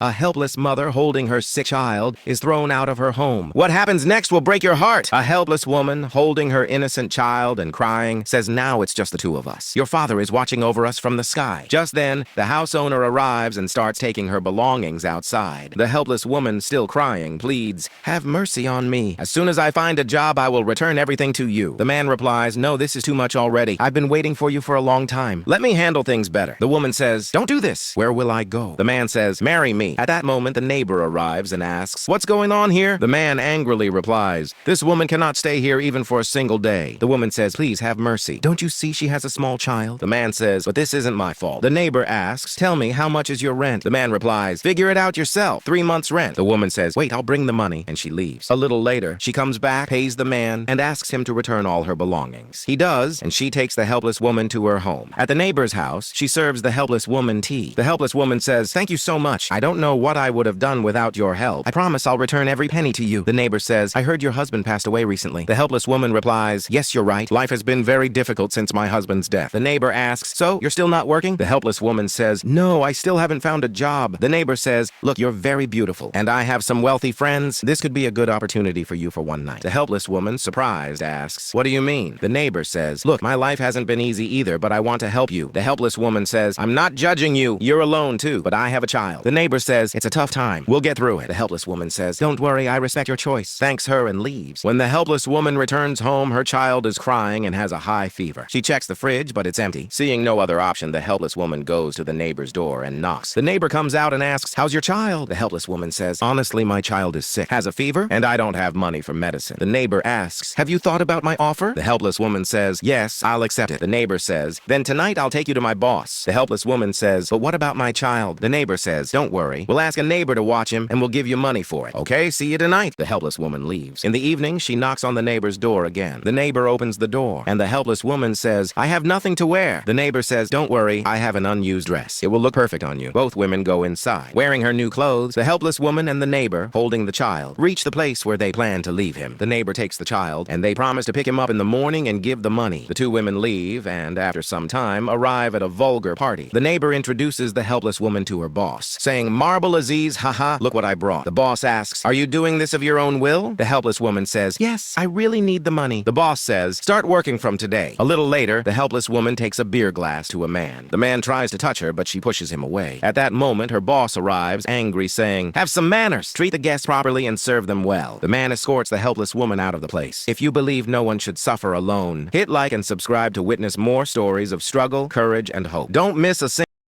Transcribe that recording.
A helpless mother holding her sick child is thrown out of her home. What happens next will break your heart. A helpless woman holding her innocent child and crying says, now it's just the two of us. Your father is watching over us from the sky. Just then, the house owner arrives and starts taking her belongings outside. The helpless woman, still crying, pleads, have mercy on me. As soon as I find a job, I will return everything to you. The man replies, no, this is too much already. I've been waiting for you for a long time. Let me handle things better. The woman says, don't do this. Where will I go? The man says, marry me. At that moment, the neighbor arrives and asks, what's going on here? The man angrily replies, this woman cannot stay here even for a single day. The woman says, please have mercy. Don't you see she has a small child? The man says, but this isn't my fault. The neighbor asks, tell me, how much is your rent? The man replies, figure it out yourself. 3 months rent. The woman says, wait, I'll bring the money. And she leaves. A little later, she comes back, pays the man, and asks him to return all her belongings. He does, and she takes the helpless woman to her home. At the neighbor's house, she serves the helpless woman tea. The helpless woman says, thank you so much. I don't know what I would have done without your help. I promise I'll return every penny to you. The neighbor says, I heard your husband passed away recently. The helpless woman replies, yes, you're right. Life has been very difficult since my husband's death. The neighbor asks, so you're still not working? The helpless woman says, no, I still haven't found a job. The neighbor says, look, you're very beautiful, and I have some wealthy friends. This could be a good opportunity for you for one night. The helpless woman, surprised, asks, what do you mean? The neighbor says, look, my life hasn't been easy either, but I want to help you. The helpless woman says, I'm not judging you. You're alone too, but I have a child. The neighbor says, it's a tough time. We'll get through it. The helpless woman says, don't worry, I respect your choice. Thanks her and leaves. When the helpless woman returns home, her child is crying and has a high fever. She checks the fridge, but it's empty. Seeing no other option, the helpless woman goes to the neighbor's door and knocks. The neighbor comes out and asks, how's your child? The helpless woman says, honestly, my child is sick, has a fever, and I don't have money for medicine. The neighbor asks, have you thought about my offer? The helpless woman says, yes, I'll accept it. The neighbor says, then tonight I'll take you to my boss. The helpless woman says, but what about my child? The neighbor says, don't worry, we'll ask a neighbor to watch him and we'll give you money for it. Okay, see you tonight. The helpless woman leaves. In the evening, she knocks on the neighbor's door again. The neighbor opens the door, and the helpless woman says, I have nothing to wear. The neighbor says, don't worry, I have an unused dress. It will look perfect on you. Both women go inside. Wearing her new clothes, the helpless woman and the neighbor, holding the child, reach the place where they plan to leave him. The neighbor takes the child, and they promise to pick him up in the morning and give the money. The two women leave, and after some time, arrive at a vulgar party. The neighbor introduces the helpless woman to her boss, saying, Marble Aziz, haha, look what I brought. The boss asks, are you doing this of your own will? The helpless woman says, yes, I really need the money. The boss says, start working from today. A little later, the helpless woman takes a beer glass to a man. The man tries to touch her, but she pushes him away. At that moment, her boss arrives, angry, saying, have some manners. Treat the guests properly and serve them well. The man escorts the helpless woman out of the place. If you believe no one should suffer alone, hit like and subscribe to witness more stories of struggle, courage, and hope. Don't miss a single